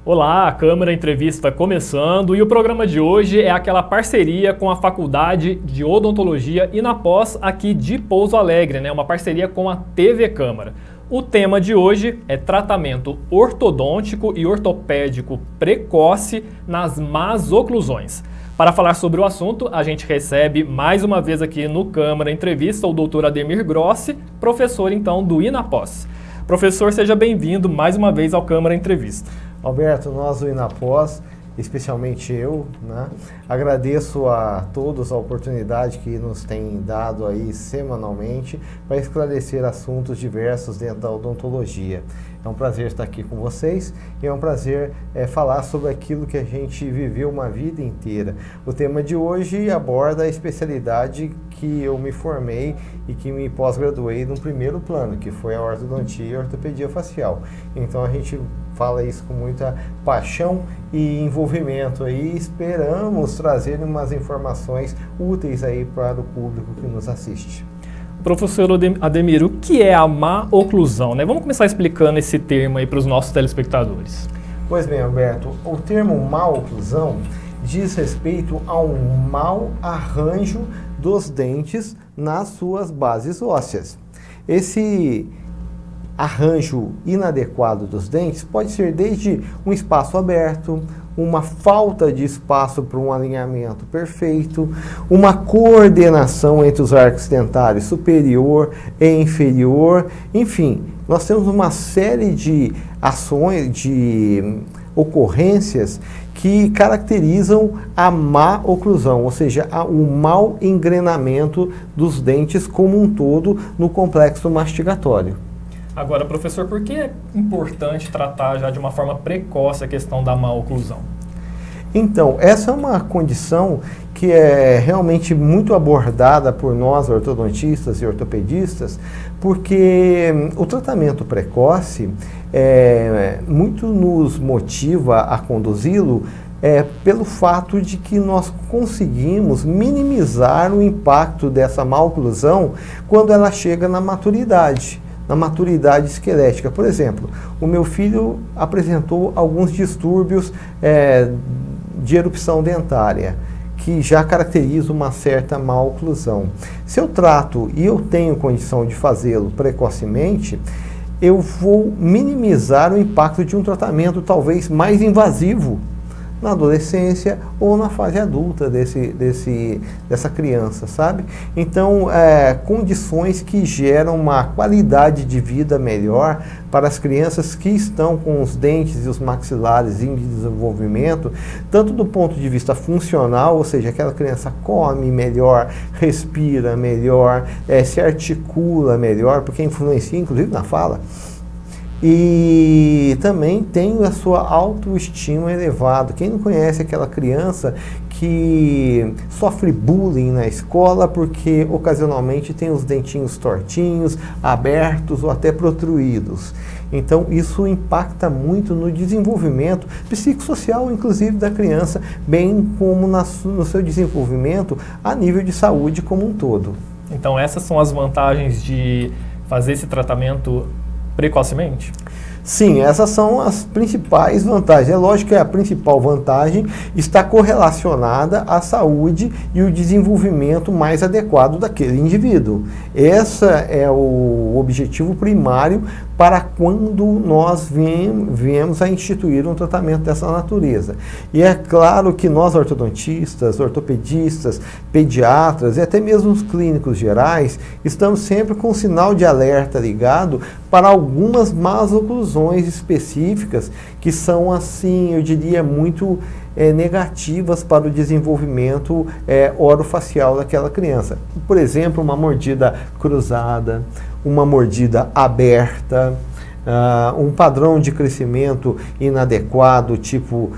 Olá, a Câmara Entrevista começando e o programa de hoje é aquela parceria com a Faculdade de Odontologia Inapós aqui de Pouso Alegre, né? Uma parceria com a TV Câmara. O tema de hoje é tratamento ortodôntico e ortopédico precoce nas más oclusões. Para falar sobre o assunto, a gente recebe mais uma vez aqui no Câmara Entrevista o Dr. Ademir Grossi, professor então do Inapós. Professor, seja bem-vindo mais uma vez ao Câmara Entrevista. Alberto, nós do Inapós, especialmente eu, né, agradeço a todos a oportunidade que nos têm dado aí semanalmente para esclarecer assuntos diversos dentro da odontologia. É um prazer estar aqui com vocês e é um prazer falar sobre aquilo que a gente viveu uma vida inteira. O tema de hoje aborda a especialidade que eu me formei e que me pós-graduei no primeiro plano, que foi a ortodontia e ortopedia facial. Então a gente fala isso com muita paixão e envolvimento aí, esperamos trazer umas informações úteis aí para o público que nos assiste. Professor Ademir, o que é a má oclusão, né? Vamos começar explicando esse termo aí para os nossos telespectadores. Pois bem, Alberto, o termo má oclusão diz respeito a um mau arranjo dos dentes nas suas bases ósseas. Esse arranjo inadequado dos dentes pode ser desde um espaço aberto, uma falta de espaço para um alinhamento perfeito, uma coordenação entre os arcos dentários superior e inferior, enfim, nós temos uma série de ações, de ocorrências que caracterizam a má oclusão, ou seja, o mau engrenamento dos dentes como um todo no complexo mastigatório. Agora, professor, por que é importante tratar já de uma forma precoce a questão da má oclusão? Então, essa é uma condição que é realmente muito abordada por nós, ortodontistas e ortopedistas, porque o tratamento precoce muito nos motiva a conduzi-lo pelo fato de que nós conseguimos minimizar o impacto dessa má oclusão quando ela chega na maturidade esquelética. Por exemplo, o meu filho apresentou alguns distúrbios de erupção dentária, que já caracteriza uma certa má oclusão. Se eu trato e eu tenho condição de fazê-lo precocemente, eu vou minimizar o impacto de um tratamento talvez mais invasivo na adolescência ou na fase adulta dessa criança, sabe? Então, condições que geram uma qualidade de vida melhor para as crianças que estão com os dentes e os maxilares em desenvolvimento, tanto do ponto de vista funcional, ou seja, aquela criança come melhor, respira melhor, se articula melhor, porque influencia inclusive na fala. E também tem a sua autoestima elevada. Quem não conhece aquela criança que sofre bullying na escola porque ocasionalmente tem os dentinhos tortinhos, abertos ou até protruídos? Então isso impacta muito no desenvolvimento psicossocial, inclusive da criança, bem como no seu desenvolvimento a nível de saúde como um todo. Então essas são as vantagens de fazer esse tratamento precocemente? Sim, essas são as principais vantagens. É lógico que a principal vantagem está correlacionada à saúde e o desenvolvimento mais adequado daquele indivíduo. Esse é o objetivo primário para quando nós viemos a instituir um tratamento dessa natureza. E é claro que nós ortodontistas, ortopedistas, pediatras e até mesmo os clínicos gerais estamos sempre com um sinal de alerta ligado para algumas más oclusões específicas que são, assim, eu diria, muito negativas para o desenvolvimento orofacial daquela criança. Por exemplo, uma mordida cruzada, uma mordida aberta, um padrão de crescimento inadequado, tipo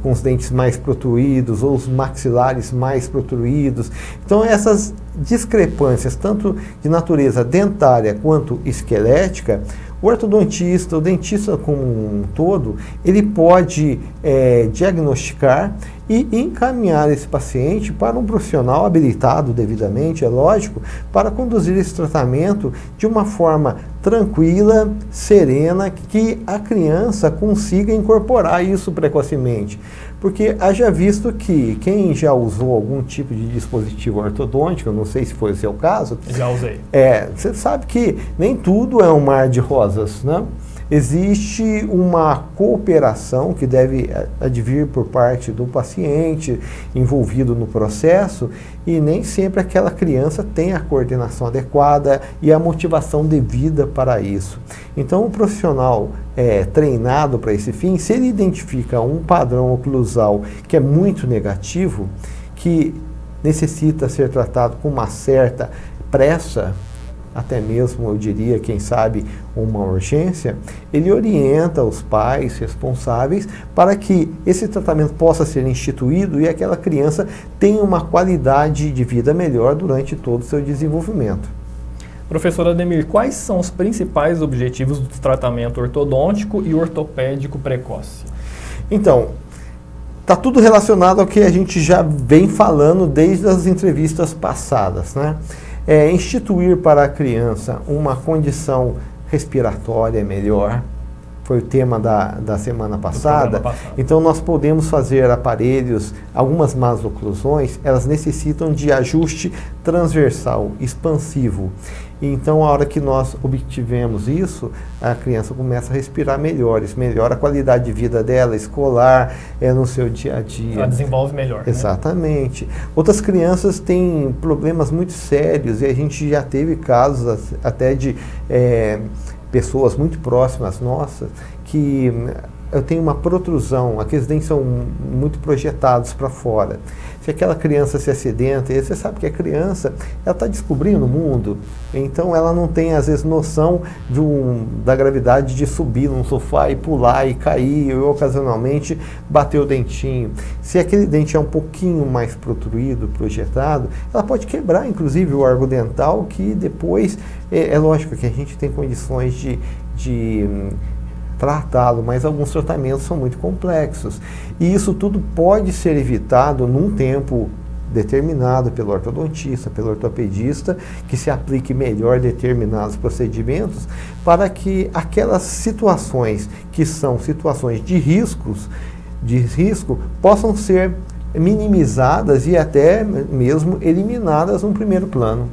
com os dentes mais protruídos ou os maxilares mais protruídos. Então essas discrepâncias, tanto de natureza dentária quanto esquelética, o ortodontista, o dentista como um todo, ele pode diagnosticar e encaminhar esse paciente para um profissional habilitado devidamente, é lógico, para conduzir esse tratamento de uma forma tranquila, serena, que a criança consiga incorporar isso precocemente. Porque haja visto que quem já usou algum tipo de dispositivo ortodôntico, eu não sei se foi o seu caso. Já usei. Você sabe que nem tudo é um mar de rosas, né? Existe uma cooperação que deve advir por parte do paciente envolvido no processo e nem sempre aquela criança tem a coordenação adequada e a motivação devida para isso. Então, o profissional treinado para esse fim, se ele identifica um padrão oclusal que é muito negativo, que necessita ser tratado com uma certa pressa, até mesmo, eu diria, quem sabe, uma urgência, ele orienta os pais responsáveis para que esse tratamento possa ser instituído e aquela criança tenha uma qualidade de vida melhor durante todo o seu desenvolvimento. Professor Ademir, quais são os principais objetivos do tratamento ortodôntico e ortopédico precoce? Então, está tudo relacionado ao que a gente já vem falando desde as entrevistas passadas, né? Instituir para a criança uma condição respiratória melhor, foi o tema da semana passada. Então nós podemos fazer aparelhos, algumas más oclusões, elas necessitam de ajuste transversal, expansivo. Então, a hora que nós obtivemos isso, a criança começa a respirar melhor, isso melhora a qualidade de vida dela, escolar, no seu dia a dia. Ela desenvolve melhor. Exatamente. Né? Outras crianças têm problemas muito sérios e a gente já teve casos até de pessoas muito próximas nossas que eu tenho uma protrusão, aqueles dentes são muito projetados para fora. Se aquela criança se acidenta, você sabe que a criança ela está descobrindo o mundo, então ela não tem às vezes noção da gravidade de subir num sofá e pular e cair, ou ocasionalmente bater o dentinho. Se aquele dente é um pouquinho mais protruído, projetado, ela pode quebrar inclusive o órgão dental, que depois, é lógico que a gente tem condições de tratá-lo, mas alguns tratamentos são muito complexos. E isso tudo pode ser evitado num tempo determinado pelo ortodontista, pelo ortopedista, que se aplique melhor determinados procedimentos para que aquelas situações que são situações de risco possam ser minimizadas e até mesmo eliminadas no primeiro plano.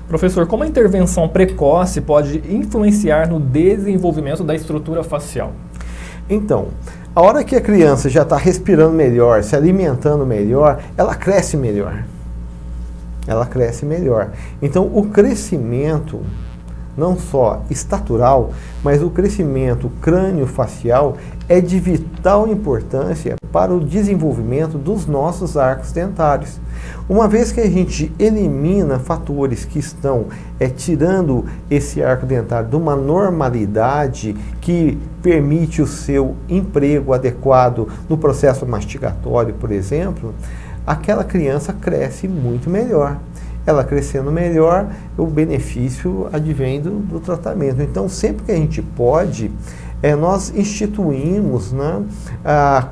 Professor, como a intervenção precoce pode influenciar no desenvolvimento da estrutura facial? Então, a hora que a criança já está respirando melhor, se alimentando melhor, ela cresce melhor. Ela cresce melhor. Então, o crescimento, não só estatural, mas o crescimento crânio-facial é de vital importância para o desenvolvimento dos nossos arcos dentários. Uma vez que a gente elimina fatores que estão tirando esse arco dentário de uma normalidade que permite o seu emprego adequado no processo mastigatório, por exemplo, aquela criança cresce muito melhor. Ela crescendo melhor, o benefício advém do tratamento. Então, sempre que a gente pode, nós instituímos, né,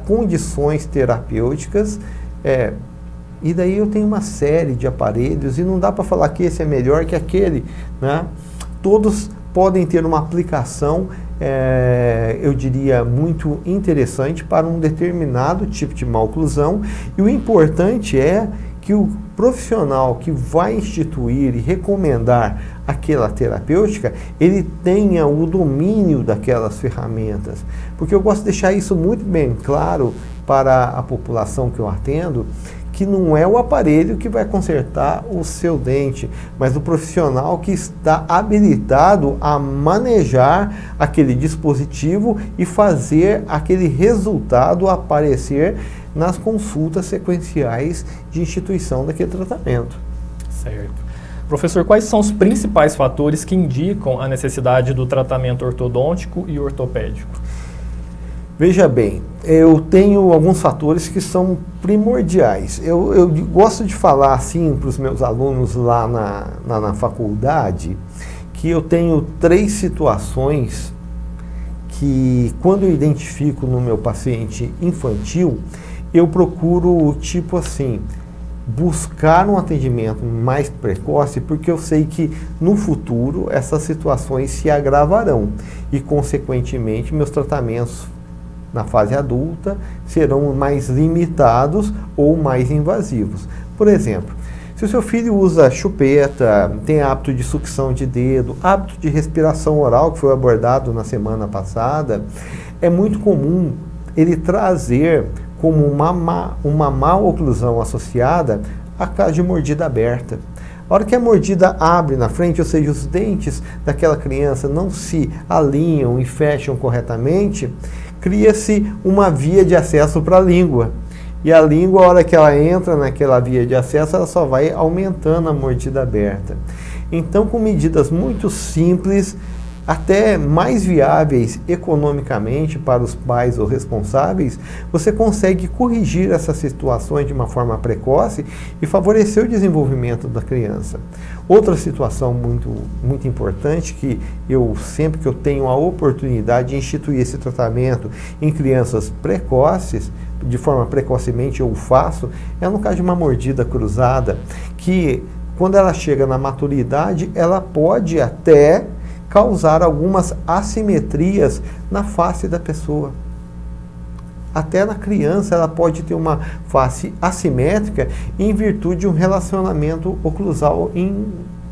condições terapêuticas, e daí eu tenho uma série de aparelhos e não dá para falar que esse é melhor que aquele, né? Todos podem ter uma aplicação, eu diria, muito interessante para um determinado tipo de maloclusão, e o importante é que o profissional que vai instituir e recomendar aquela terapêutica, ele tenha o domínio daquelas ferramentas. Porque eu gosto de deixar isso muito bem claro para a população que eu atendo, que não é o aparelho que vai consertar o seu dente, mas o profissional que está habilitado a manejar aquele dispositivo e fazer aquele resultado aparecer nas consultas sequenciais de instituição daquele tratamento. Certo. Professor, quais são os principais fatores que indicam a necessidade do tratamento ortodôntico e ortopédico? Veja bem, eu tenho alguns fatores que são primordiais. Eu gosto de falar assim para os meus alunos lá na faculdade, que eu tenho 3 situações que, quando eu identifico no meu paciente infantil, eu procuro, tipo assim, buscar um atendimento mais precoce, porque eu sei que no futuro essas situações se agravarão e, consequentemente, meus tratamentos na fase adulta serão mais limitados ou mais invasivos. Por exemplo, se o seu filho usa chupeta, tem hábito de sucção de dedo, hábito de respiração oral, que foi abordado na semana passada, é muito comum ele trazer como uma má oclusão associada a caso de mordida aberta. A hora que a mordida abre na frente, ou seja, os dentes daquela criança não se alinham e fecham corretamente, cria-se uma via de acesso para a língua. E a língua, a hora que ela entra naquela via de acesso, ela só vai aumentando a mordida aberta. Então, com medidas muito simples, até mais viáveis economicamente para os pais ou responsáveis, você consegue corrigir essas situações de uma forma precoce e favorecer o desenvolvimento da criança. Outra situação muito importante, que sempre que eu tenho a oportunidade de instituir esse tratamento em crianças precoces, de forma precocemente eu faço, é no caso de uma mordida cruzada, que quando ela chega na maturidade, ela pode até causar algumas assimetrias na face da pessoa. Até na criança ela pode ter uma face assimétrica em virtude de um relacionamento oclusal em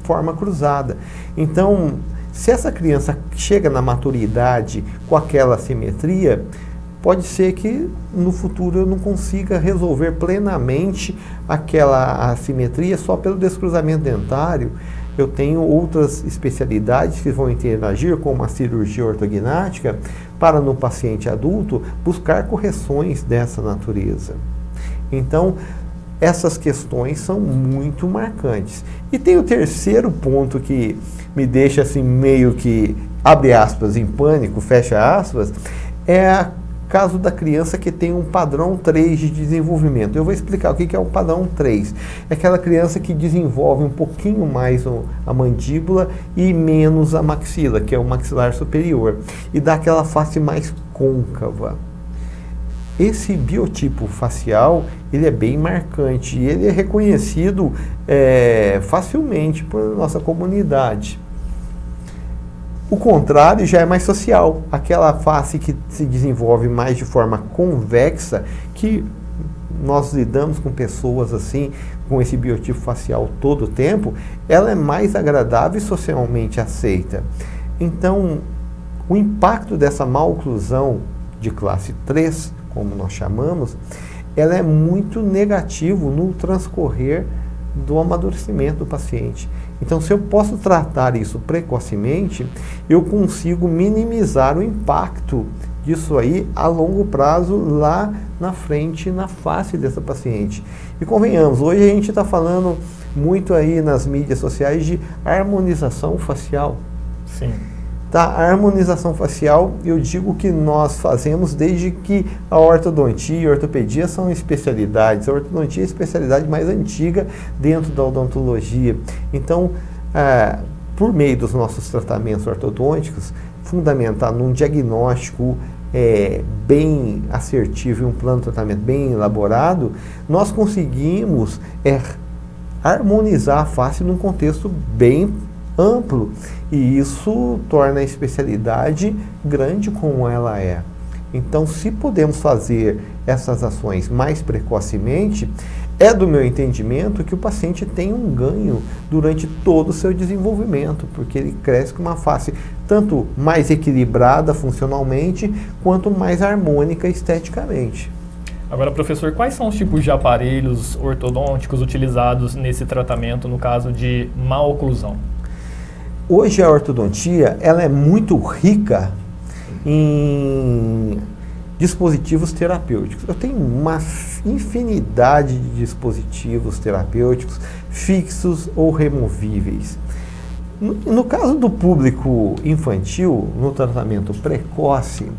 forma cruzada. Então, se essa criança chega na maturidade com aquela assimetria, pode ser que no futuro eu não consiga resolver plenamente aquela assimetria só pelo descruzamento dentário. Eu tenho outras especialidades que vão interagir, como a cirurgia ortognática, para no paciente adulto buscar correções dessa natureza. Então, essas questões são muito marcantes. E tem o terceiro ponto que me deixa assim meio que, abre aspas, em pânico, fecha aspas, é o caso da criança que tem um padrão 3 de desenvolvimento. Eu vou explicar o que é o padrão 3. É aquela criança que desenvolve um pouquinho mais a mandíbula e menos a maxila, que é o maxilar superior, e dá aquela face mais côncava. Esse biotipo facial, ele é bem marcante e ele é reconhecido facilmente por nossa comunidade. O contrário já é mais social, aquela face que se desenvolve mais de forma convexa, que nós lidamos com pessoas assim, com esse biotipo facial todo o tempo, ela é mais agradável e socialmente aceita. Então, o impacto dessa maloclusão de classe 3, como nós chamamos, ela é muito negativo no transcorrer do amadurecimento do paciente. Então, se eu posso tratar isso precocemente, eu consigo minimizar o impacto disso aí a longo prazo lá na frente, na face dessa paciente. E convenhamos, hoje a gente está falando muito aí nas mídias sociais de harmonização facial. Sim. Tá, a harmonização facial, eu digo que nós fazemos desde que a ortodontia e a ortopedia são especialidades. A ortodontia é a especialidade mais antiga dentro da odontologia. Então, por meio dos nossos tratamentos ortodônticos, fundamentado num diagnóstico bem assertivo e um plano de tratamento bem elaborado, nós conseguimos harmonizar a face num contexto bem amplo, e isso torna a especialidade grande como ela é. Então, se podemos fazer essas ações mais precocemente, é do meu entendimento que o paciente tem um ganho durante todo o seu desenvolvimento, porque ele cresce com uma face tanto mais equilibrada funcionalmente, quanto mais harmônica esteticamente. Agora, professor, quais são os tipos de aparelhos ortodônticos utilizados nesse tratamento, no caso de maloclusão? Hoje a ortodontia ela é muito rica em dispositivos terapêuticos. Eu tenho uma infinidade de dispositivos terapêuticos fixos ou removíveis. No caso do público infantil, no tratamento precoce,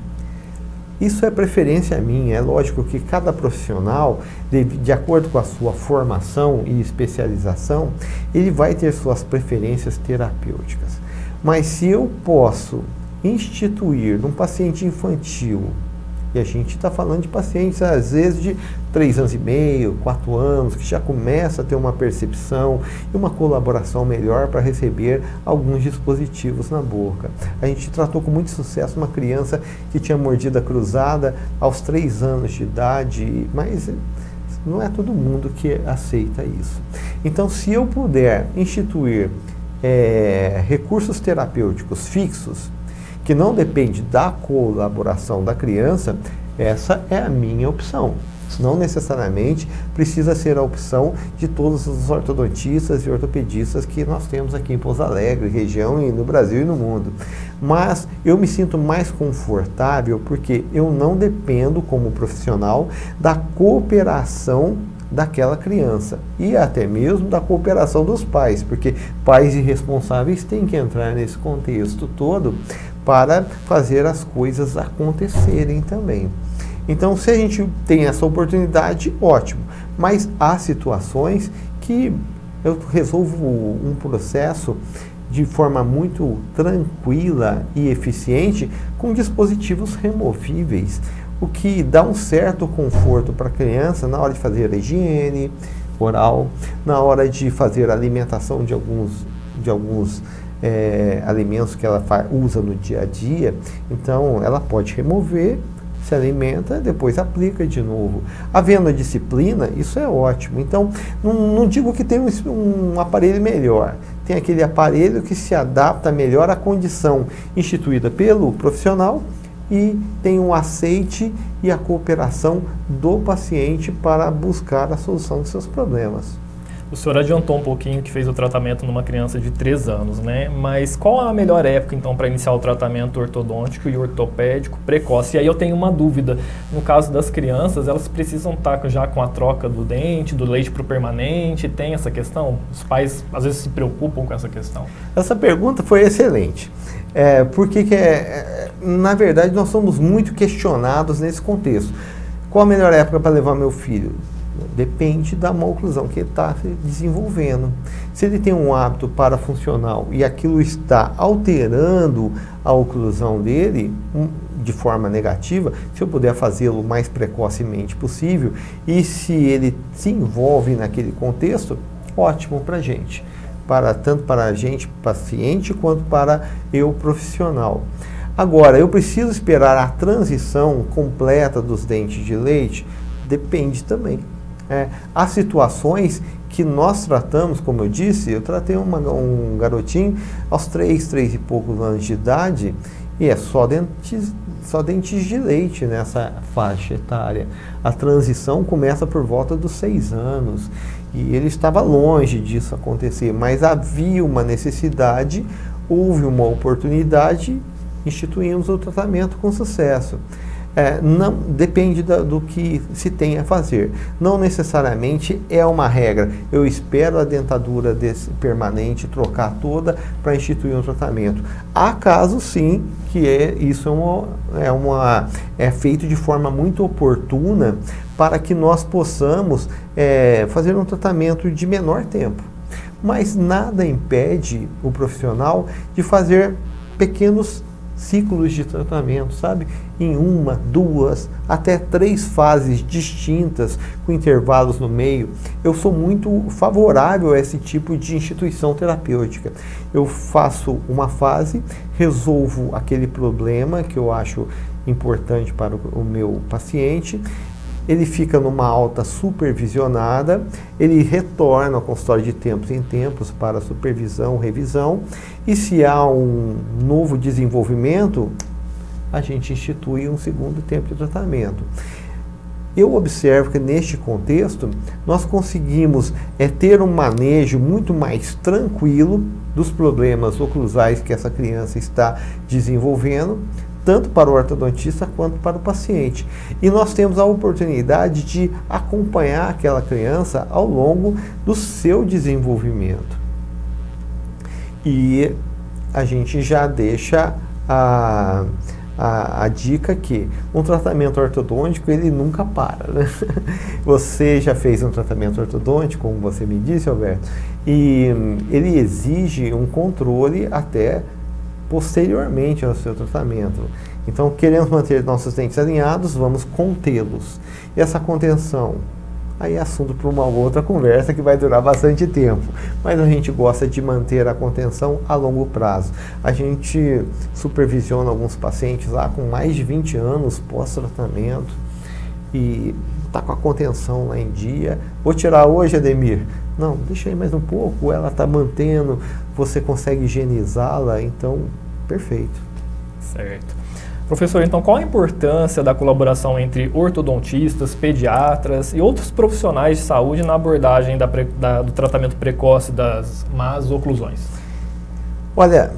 isso é preferência minha. É lógico que cada profissional, de acordo com a sua formação e especialização, ele vai ter suas preferências terapêuticas. Mas se eu posso instituir num paciente infantil, e a gente está falando de pacientes às vezes de 3 anos e meio, 4 anos, que já começa a ter uma percepção e uma colaboração melhor para receber alguns dispositivos na boca. A gente tratou com muito sucesso uma criança que tinha mordida cruzada aos 3 anos de idade, mas não é todo mundo que aceita isso. Então, se eu puder instituir recursos terapêuticos fixos, que não depende da colaboração da criança, essa é a minha opção. Não necessariamente precisa ser a opção de todos os ortodontistas e ortopedistas que nós temos aqui em Pouso Alegre, região, e no Brasil e no mundo. Mas eu me sinto mais confortável porque eu não dependo, como profissional, da cooperação daquela criança e até mesmo da cooperação dos pais, porque pais irresponsáveis têm que entrar nesse contexto todo para fazer as coisas acontecerem também. Então, se a gente tem essa oportunidade, ótimo. Mas há situações que eu resolvo um processo de forma muito tranquila e eficiente com dispositivos removíveis, o que dá um certo conforto para a criança na hora de fazer a higiene oral, na hora de fazer a alimentação de alguns alimentos que ela usa no dia a dia. Então, ela pode remover, se alimenta, depois aplica de novo. Havendo a disciplina, isso é ótimo. Então, não digo que tem um aparelho melhor. Tem aquele aparelho que se adapta melhor à condição instituída pelo profissional e tem um aceite e a cooperação do paciente para buscar a solução dos seus problemas. O senhor adiantou um pouquinho que fez o tratamento numa criança de 3 anos, né? Mas qual a melhor época, então, para iniciar o tratamento ortodôntico e ortopédico precoce? E aí eu tenho uma dúvida. No caso das crianças, elas precisam estar já com a troca do dente, do leite para o permanente? Tem essa questão? Os pais, às vezes, se preocupam com essa questão. Essa pergunta foi excelente. Porque na verdade, nós somos muito questionados nesse contexto. Qual a melhor época para levar meu filho? Depende da oclusão que ele está se desenvolvendo. Se ele tem um hábito parafuncional e aquilo está alterando a oclusão dele de forma negativa, se eu puder fazê-lo o mais precocemente possível e se ele se envolve naquele contexto, ótimo para a gente. Tanto para a gente, paciente, quanto para eu, profissional. Agora, eu preciso esperar a transição completa dos dentes de leite? Depende também. Há situações que nós tratamos, como eu disse, eu tratei um garotinho aos 3 e poucos anos de idade e é só dentes de leite nessa faixa etária. A transição começa por volta dos 6 anos e ele estava longe disso acontecer, mas havia uma necessidade, houve uma oportunidade, instituímos o tratamento com sucesso. Não depende do que se tem a fazer. Não necessariamente é uma regra. Eu espero a dentadura permanente trocar toda para instituir um tratamento. Há casos sim que isso é feito de forma muito oportuna para que nós possamos fazer um tratamento de menor tempo. Mas nada impede o profissional de fazer pequenos ciclos de tratamento, sabe? Em 1, 2, até 3 fases distintas, com intervalos no meio. Eu sou muito favorável a esse tipo de instituição terapêutica. Eu faço uma fase, resolvo aquele problema que eu acho importante para o meu paciente, ele fica numa alta supervisionada, ele retorna ao consultório de tempos em tempos para supervisão, revisão, e se há um novo desenvolvimento, a gente institui um segundo tempo de tratamento. Eu observo que neste contexto, nós conseguimos ter um manejo muito mais tranquilo dos problemas oclusais que essa criança está desenvolvendo, tanto para o ortodontista quanto para o paciente. E nós temos a oportunidade de acompanhar aquela criança ao longo do seu desenvolvimento. E a gente já deixa a dica que um tratamento ortodôntico, ele nunca para, né? Você já fez um tratamento ortodôntico, como você me disse, Alberto, e ele exige um controle até posteriormente ao seu tratamento. Então, queremos manter nossos dentes alinhados, vamos contê-los. E essa contenção, aí é assunto para uma outra conversa que vai durar bastante tempo. Mas a gente gosta de manter a contenção a longo prazo. A gente supervisiona alguns pacientes lá com mais de 20 anos pós-tratamento e está com a contenção lá em dia. Vou tirar hoje, Ademir? Não, deixa aí mais um pouco, ela está mantendo, você consegue higienizá-la, então, perfeito. Certo. Professor, então qual a importância da colaboração entre ortodontistas, pediatras e outros profissionais de saúde na abordagem do tratamento precoce das más oclusões? Olha,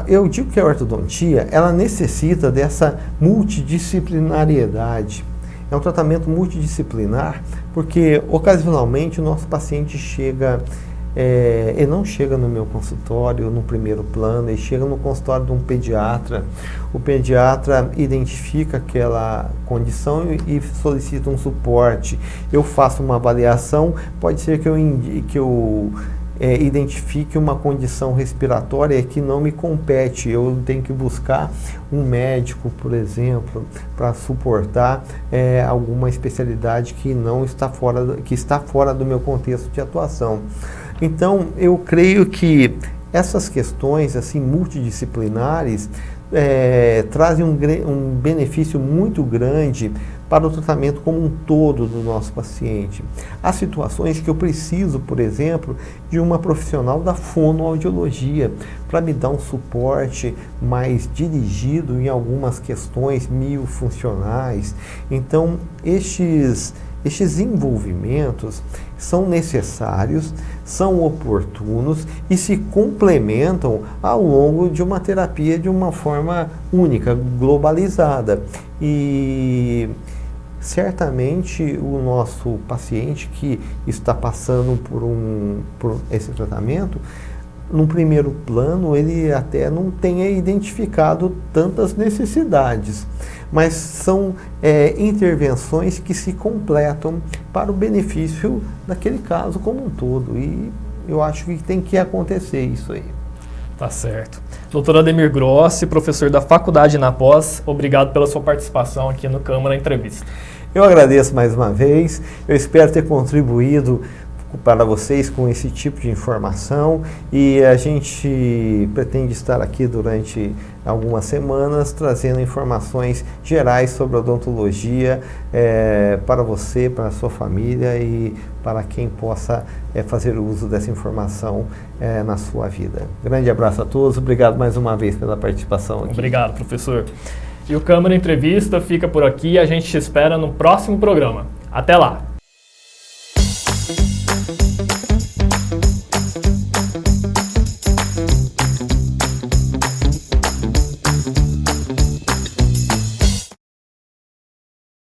eu digo que a ortodontia, ela necessita dessa multidisciplinariedade. É um tratamento multidisciplinar, porque ocasionalmente o nosso paciente chega, ele não chega no meu consultório no primeiro plano, ele chega no consultório de um pediatra. O pediatra identifica aquela condição e solicita um suporte. Eu faço uma avaliação, pode ser que eu identifique uma condição respiratória que não me compete. Eu tenho que buscar um médico, por exemplo, para suportar alguma especialidade que não está fora do meu contexto de atuação. Então, eu creio que essas questões assim multidisciplinares trazem um benefício muito grande para o tratamento como um todo do nosso paciente. Há situações que eu preciso, por exemplo, de uma profissional da fonoaudiologia para me dar um suporte mais dirigido em algumas questões miofuncionais. Então, estes envolvimentos são necessários, são oportunos e se complementam ao longo de uma terapia de uma forma única, globalizada. E certamente o nosso paciente que está passando por esse tratamento, num primeiro plano, ele até não tenha identificado tantas necessidades, mas são intervenções que se completam para o benefício daquele caso como um todo. E eu acho que tem que acontecer isso aí. Tá certo. Doutor Ademir Grossi, professor da Faculdade na Pós, obrigado pela sua participação aqui no Câmara Entrevista. Eu agradeço mais uma vez, eu espero ter contribuído para vocês com esse tipo de informação e a gente pretende estar aqui durante algumas semanas trazendo informações gerais sobre odontologia para você, para a sua família e para quem possa fazer uso dessa informação na sua vida. Grande abraço a todos, obrigado mais uma vez pela participação aqui. Obrigado, professor. E o Câmara Entrevista fica por aqui, a gente te espera no próximo programa. Até lá!